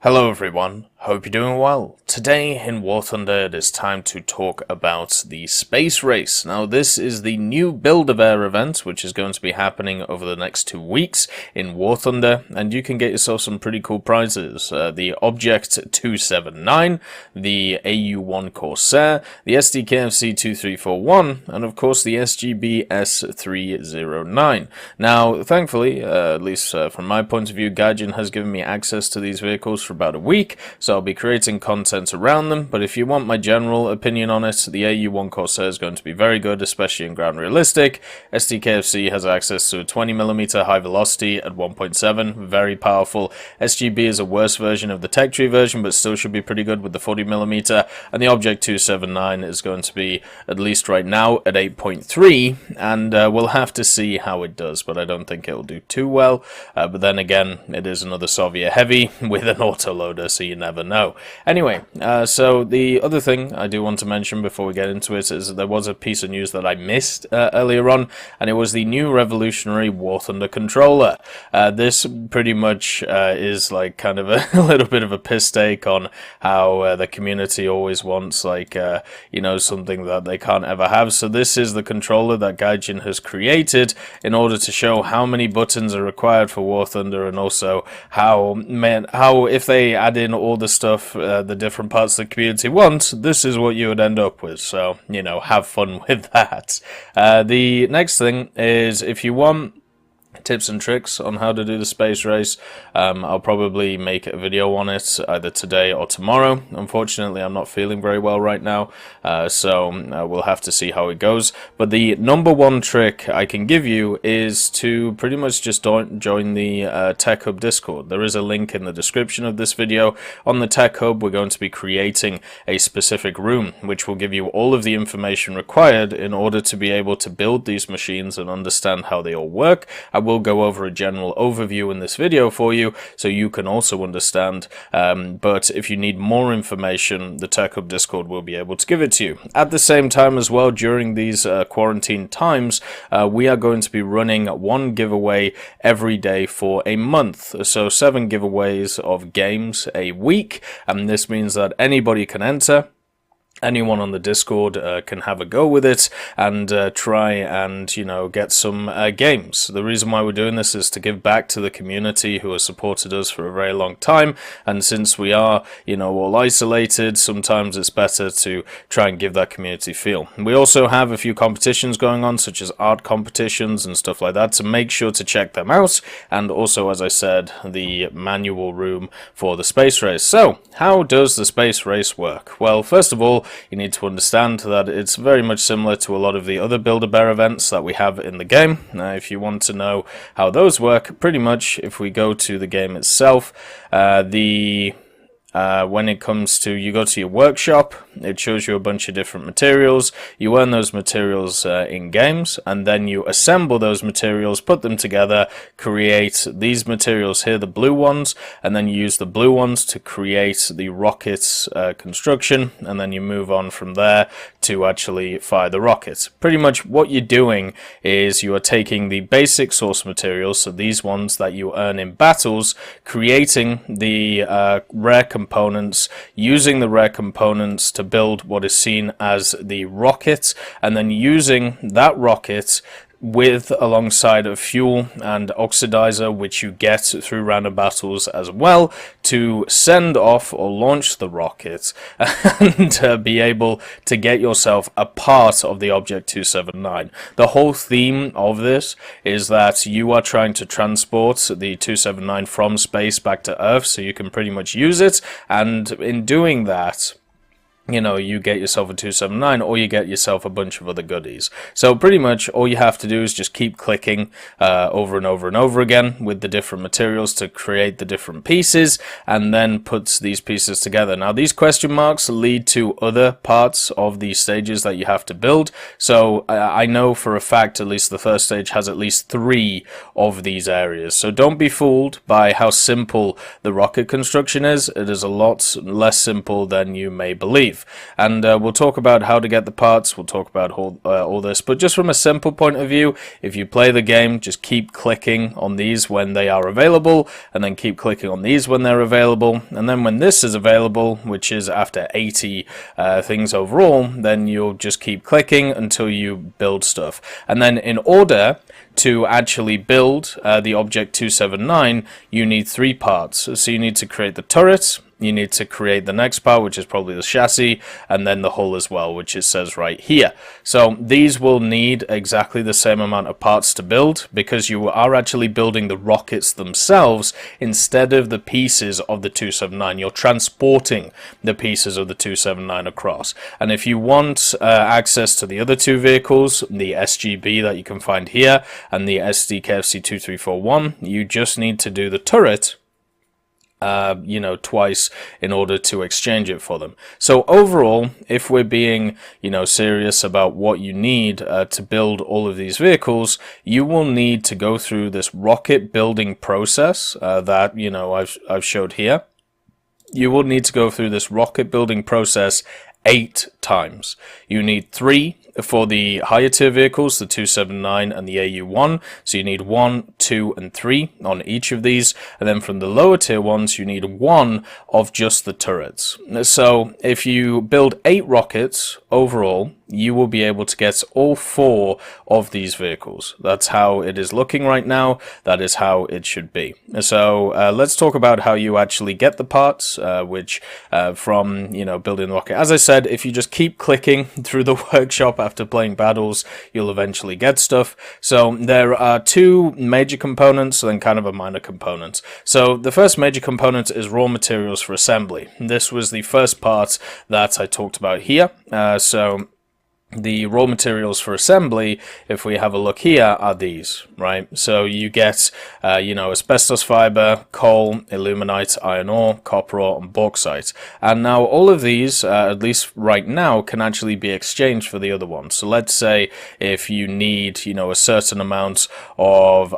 Hello everyone, hope you're doing well. Today in War Thunder it is time to talk about the space race. Now this is the new Build-A-Bear event which is going to be happening over the next 2 weeks in War Thunder, and you can get yourself some pretty cool prizes. The Object 279, the AU-1 Corsair, the SDKFC 2341, and of course the SGB S309. Now thankfully, at least from my point of view, Gaijin has given me access to these vehicles for about a week, so I'll be creating content around them. But if you want my general opinion on it, the AU-1 Corsair is going to be very good, especially in ground realistic. SDKFC has access to a 20mm high velocity at 1.7, very powerful. SGB is a worse version of the tech tree version, but still should be pretty good with the 40mm, and the Object 279 is going to be, at least right now, at 8.3, and we'll have to see how it does, but I don't think it'll do too well. But then again, it is another Soviet heavy with an autoloader, so you never know. Anyway, so the other thing I do want to mention before we get into it is that there was a piece of news that I missed earlier on, and it was the new revolutionary War Thunder controller. This pretty much is like kind of a little bit of a piss take on how the community always wants, like, you know, something that they can't ever have. So this is the controller that Gaijin has created in order to show how many buttons are required for War Thunder, and also how if they add in all the stuff the different parts of the community want, this is what you would end up with. So, you know, have fun with that. The next thing is, if you want tips and tricks on how to do the space race, I'll probably make a video on it either today or tomorrow. Unfortunately, I'm not feeling very well right now, so we'll have to see how it goes. But the number one trick I can give you is to pretty much just join the Tech Hub Discord. There is a link in the description of this video. On the Tech Hub, we're going to be creating a specific room which will give you all of the information required in order to be able to build these machines and understand how they all work. I will go over a general overview in this video for you so you can also understand, but if you need more information, the Tech Hub Discord will be able to give it to you. At the same time as well, during these quarantine times, we are going to be running one giveaway every day for a month, so 7 giveaways of games a week, and this means that anybody can enter. Anyone on the Discord can have a go with it and try and, you know, get some games. The reason why we're doing this is to give back to the community who has supported us for a very long time, and since we are, you know, all isolated, sometimes it's better to try and give that community feel. We also have a few competitions going on, such as art competitions and stuff like that, so make sure to check them out, and also, as I said, the manual room for the space race. So, how does the space race work? Well, first of all, you need to understand that it's very much similar to a lot of the other Build-A-Bear events that we have in the game. Now, if you want to know how those work, pretty much if we go to the game itself, when it comes to, you go to your workshop, it shows you a bunch of different materials. You earn those materials in games, and then you assemble those materials, put them together, create these materials here, the blue ones, and then you use the blue ones to create the rocket's construction, and then you move on from there to actually fire the rocket. Pretty much what you're doing is you are taking the basic source materials, so these ones that you earn in battles, creating the rare components, using the rare components to build what is seen as the rocket, and then using that rocket alongside of fuel and oxidizer, which you get through random battles as well, to send off or launch the rocket and be able to get yourself a part of the Object 279. The whole theme of this is that you are trying to transport the 279 from space back to Earth, so you can pretty much use it, and in doing that, you know, you get yourself a 279, or you get yourself a bunch of other goodies. So pretty much all you have to do is just keep clicking over and over and over again with the different materials to create the different pieces, and then put these pieces together. Now, these question marks lead to other parts of these stages that you have to build. So I know for a fact at least the first stage has at least 3 of these areas. So don't be fooled by how simple the rocket construction is. It is a lot less simple than you may believe. save. And we'll talk about how to get the parts, we'll talk about all this, but just from a simple point of view, if you play the game, just keep clicking on these when they are available, and then keep clicking on these when they're available, and then when this is available, which is after 80 things overall, then you'll just keep clicking until you build stuff. And then in order to actually build the Object 279, you need 3 parts. So you need to create the turret, you need to create the next part, which is probably the chassis, and then the hull as well, which it says right here. So these will need exactly the same amount of parts to build, because you are actually building the rockets themselves instead of the pieces of the 279. You're transporting the pieces of the 279 across. And if you want access to the other 2 vehicles, the SGB that you can find here and the SDKFC 2341, you just need to do the turret twice in order to exchange it for them. So overall, if we're being, serious about what you need to build all of these vehicles, you will need to go through this rocket building process that, I've showed here. You will need to go through this rocket building process 8 times. You need 3 for the higher tier vehicles, the 279 and the AU1, so you need 1, 2, and 3 on each of these, and then from the lower tier ones you need 1 of just the turrets. So if you build 8 rockets overall, you will be able to get all 4 of these vehicles. That's how it is looking right now. That is how it should be. So let's talk about how you actually get the parts, from building the rocket. As I said, if you just keep clicking through the workshop after playing battles, you'll eventually get stuff. So there are 2 major components and then kind of a minor component. So the first major component is raw materials for assembly. This was the first part that I talked about here. The raw materials for assembly, if we have a look here, are these, right? So you get, asbestos fiber, coal, illuminite, iron ore, copper ore, and bauxite. And now all of these, at least right now, can actually be exchanged for the other ones. So let's say if you need, a certain amount of,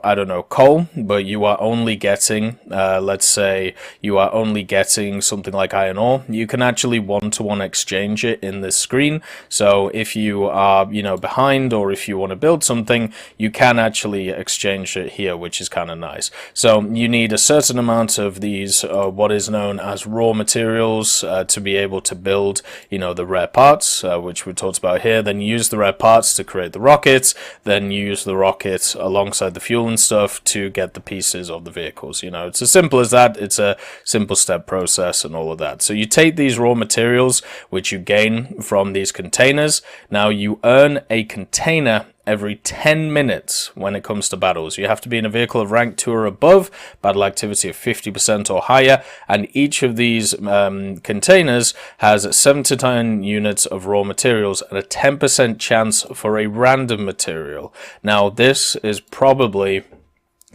coal, but you are only getting, let's say you are only getting something like iron ore, you can actually one-to-one exchange it in this screen. So if you are behind, or if you want to build something, you can actually exchange it here, which is kind of nice. So you need a certain amount of these what is known as raw materials to be able to build the rare parts, which we talked about here. Then you use the rare parts to create the rockets, then you use the rocket alongside the fuel and stuff to get the pieces of the vehicles. It's as simple as that. It's a simple step process and all of that. So you take these raw materials which you gain from these containers. Now you earn a container every 10 minutes when it comes to battles. You have to be in a vehicle of rank 2 or above, battle activity of 50% or higher, and each of these containers has 7 to 10 units of raw materials and a 10% chance for a random material. Now this is probably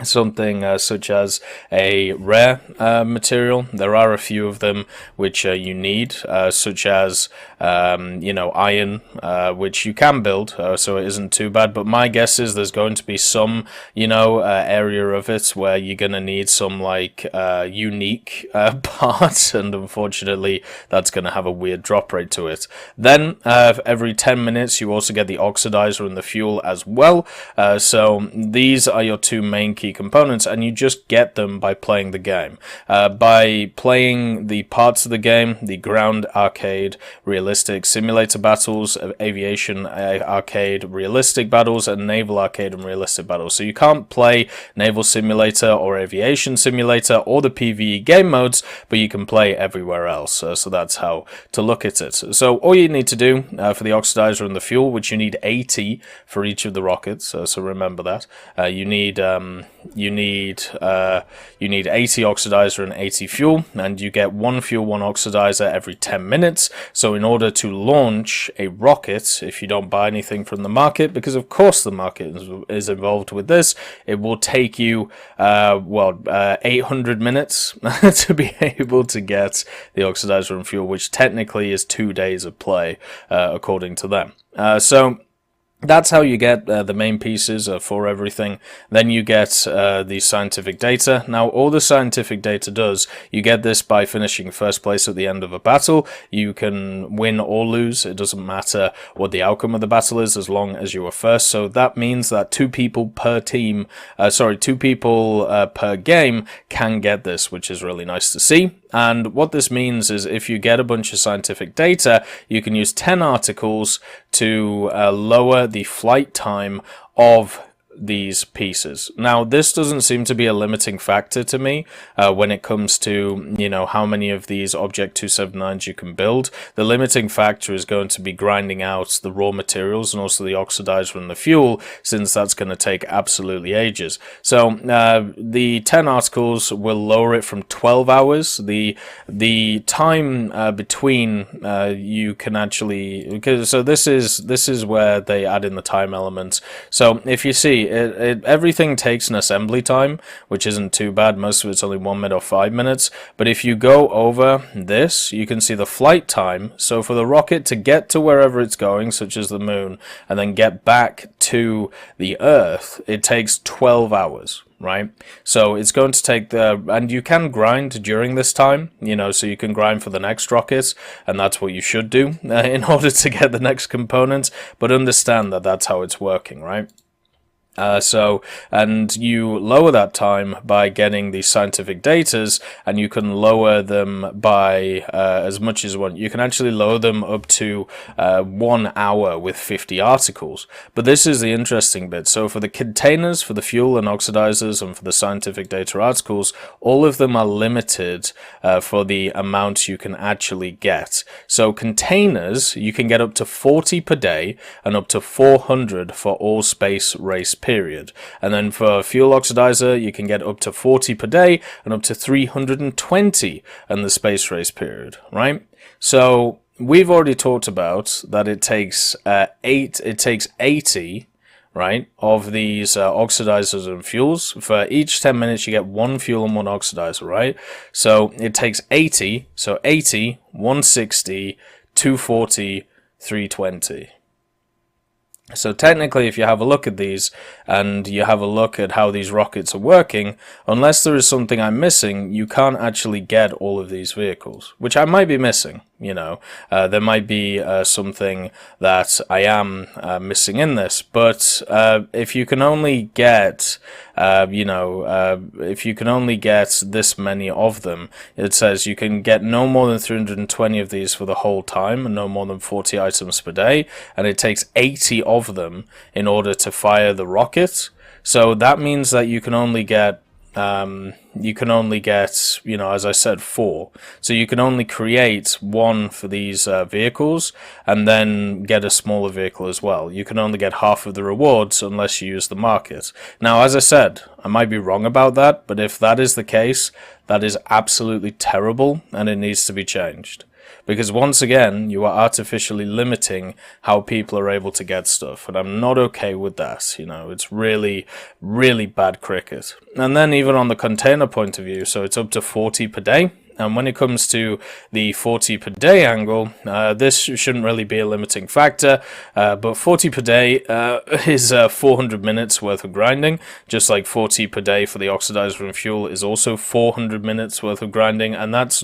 something such as a rare material. There are a few of them which you need, such as iron, which you can build, so it isn't too bad, but my guess is there's going to be some area of it where you're going to need some unique parts, and unfortunately that's going to have a weird drop rate to it. Then every 10 minutes you also get the oxidizer and the fuel as well. So these are your 2 main key components, and you just get them by playing the game. By playing the parts of the game, the ground arcade, realistic simulator battles, aviation arcade, realistic battles, and naval arcade and realistic battles. So you can't play naval simulator or aviation simulator or the PvE game modes, but you can play everywhere else. So that's how to look at it. So all you need to do for the oxidizer and the fuel, which you need 80 for each of the rockets, so remember that, you need 80 oxidizer and 80 fuel, and you get 1 fuel, 1 oxidizer every 10 minutes. So in order to launch a rocket, if you don't buy anything from the market, because of course the market is involved with this, it will take you 800 minutes to be able to get the oxidizer and fuel, which technically is 2 days of play according to them. So That's how you get the main pieces for everything. Then you get the scientific data. Now, all the scientific data does, you get this by finishing first place at the end of a battle. You can win or lose. It doesn't matter what the outcome of the battle is, as long as you are first. So that means that two people per game can get this, which is really nice to see. And what this means is if you get a bunch of scientific data, you can use 10 articles to lower the flight time of these pieces. Now, this doesn't seem to be a limiting factor to me when it comes to, you know, how many of these Object 279s you can build. The limiting factor is going to be grinding out the raw materials and also the oxidizer and the fuel, since that's going to take absolutely ages. So the 10 articles will lower it from 12 hours. The time between you can actually, so this is where they add in the time element. So if you see, everything takes an assembly time, which isn't too bad. Most of it's only 1 minute or 5 minutes. But if you go over this, you can see the flight time. So for the rocket to get to wherever it's going, such as the moon, and then get back to the Earth, it takes 12 hours. Right, so it's going to take and you can grind during this time, you know, so you can grind for the next rocket, and that's what you should do in order to get the next component. But understand that that's how it's working, right? And you lower that time by getting the scientific datas, and you can lower them by as much as you want. You can actually lower them up to 1 hour with 50 articles. But this is the interesting bit. So for the containers, for the fuel and oxidizers, and for the scientific data articles, all of them are limited for the amount you can actually get. So containers, you can get up to 40 per day and up to 400 for all space race period. And then for fuel oxidizer, you can get up to 40 per day and up to 320 in the space race period, right? So we've already talked about that it takes 80, right, of these oxidizers and fuels. For each 10 minutes, you get 1 fuel and 1 oxidizer, right? So it takes 80, so 80, 160, 240, 320. So technically, if you have a look at these and you have a look at how these rockets are working, unless there is something I'm missing, you can't actually get all of these vehicles, which I might be missing. You know, there might be something that I am missing in this, but if you can only get, if you can only get this many of them, it says you can get no more than 320 of these for the whole time, and no more than 40 items per day, and it takes 80 of them in order to fire the rocket. So that means that you can only get, you know, as I said, 4. So you can only create 1 for these vehicles, and then get a smaller vehicle as well. You can only get half of the rewards unless you use the market. Now, as I said, I might be wrong about that, but if that is the case, that is absolutely terrible, and it needs to be changed. Because once again, you are artificially limiting how people are able to get stuff, and I'm not okay with that. You know, it's really, really bad cricket. And then even on the container point of view, so it's up to 40 per day. And when it comes to the 40 per day angle, this shouldn't really be a limiting factor, but 40 per day is 400 minutes worth of grinding, just like 40 per day for the oxidizer and fuel is also 400 minutes worth of grinding, and that's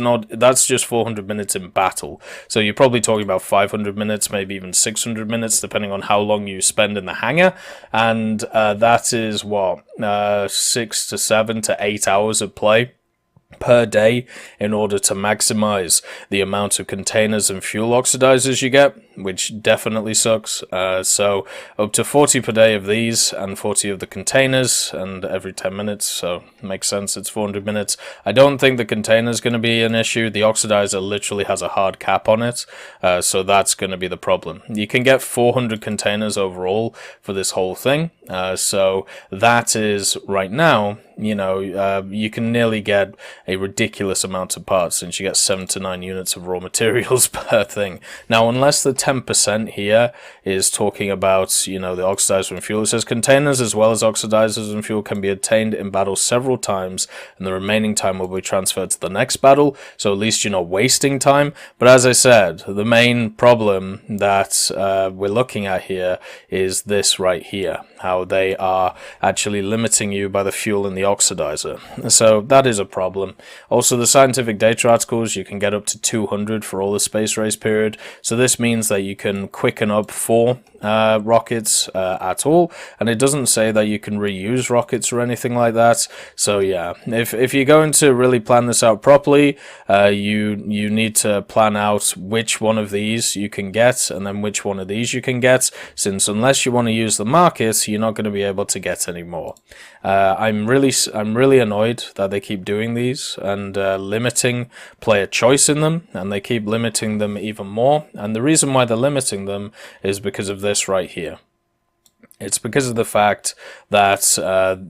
just 400 minutes in battle. So you're probably talking about 500 minutes, maybe even 600 minutes, depending on how long you spend in the hangar, and that is what, 6 to 7 to 8 hours of play per day in order to maximize the amount of containers and fuel oxidizers you get, which definitely sucks. So up to 40 per day of these and 40 of the containers, and every 10 minutes, so makes sense, it's 400 minutes. I don't think the container is going to be an issue. The oxidizer literally has a hard cap on it, so that's going to be the problem. You can get 400 containers overall for this whole thing, so that is right now you know, you can nearly get a ridiculous amount of parts, since you get 7 to 9 units of raw materials per thing. Now, unless the 10% here is talking about, you know, the oxidizer and fuel, it says containers as well as oxidizers and fuel can be obtained in battle several times, and the remaining time will be transferred to the next battle, so at least you're not wasting time. But as I said, the main problem that we're looking at here is this right here, how they are actually limiting you by the fuel in the oxidizer. So that is a problem. Also, the scientific data articles, you can get up to 200 for all the space race period, so this means that you can quicken up 4 rockets at all, and it doesn't say that you can reuse rockets or anything like that. So yeah, if you're going to really plan this out properly, you need to plan out which one of these you can get, and then which one of these you can get, since unless you want to use the market, you're not going to be able to get any more. I'm really annoyed that they keep doing these and limiting player choice in them, and they keep limiting them even more. And the reason why they're limiting them is because of this right here. It's because of the fact that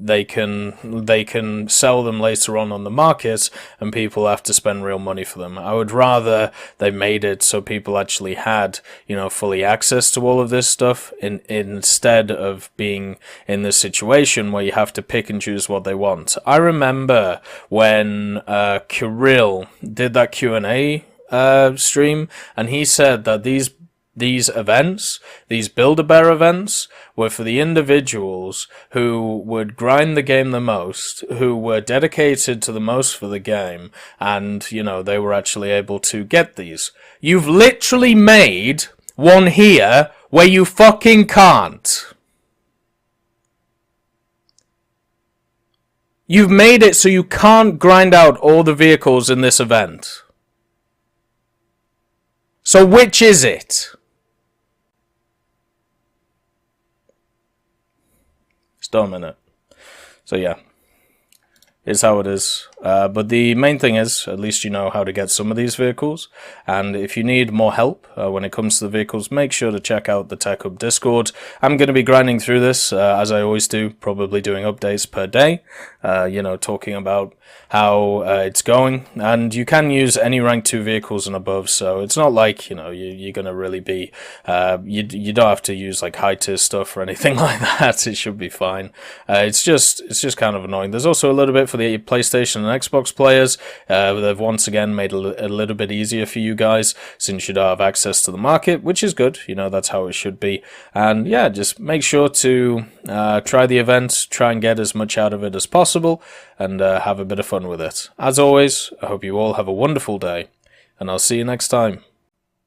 they can sell them later on the market, and people have to spend real money for them. I would rather they made it so people actually had, you know, fully access to all of this stuff, instead of being in this situation where you have to pick and choose what they want. I remember when Kirill did that Q&A stream, and he said that these events, these Build-A-Bear events, were for the individuals who would grind the game the most, who were dedicated to the most for the game, and, you know, they were actually able to get these. You've literally made one here where you fucking can't. You've made it so you can't grind out all the vehicles in this event. So which is it? Dumb, innit? So yeah, it's how it is. But the main thing is, at least you know how to get some of these vehicles, and if you need more help when it comes to the vehicles, make sure to check out the Tech Hub Discord. I'm going to be grinding through this, as I always do, probably doing updates per day, you know, talking about how it's going, and you can use any rank 2 vehicles and above, so it's not like, you know, you're going to really be, you don't have to use like high tier stuff or anything like that. It should be fine. It's just kind of annoying. There's also a little bit for the PlayStation and Xbox players. They've once again made it a little bit easier for you guys, since you don't have access to the market, which is good. You know, that's how it should be. And yeah, just make sure to try the event, try and get as much out of it as possible, and have a bit of fun with it. As always, I hope you all have a wonderful day, and I'll see you next time.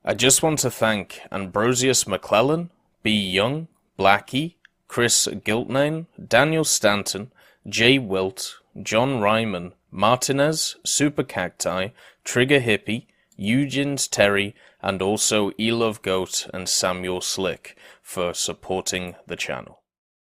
I just want to thank Ambrosius McClellan, B. Young, Blackie, Chris Giltnane, Daniel Stanton, Jay Wilt, John Ryman, Martinez, Super Cacti, Trigger Hippie, Eugens Terry, and also Elove Goat and Samuel Slick for supporting the channel.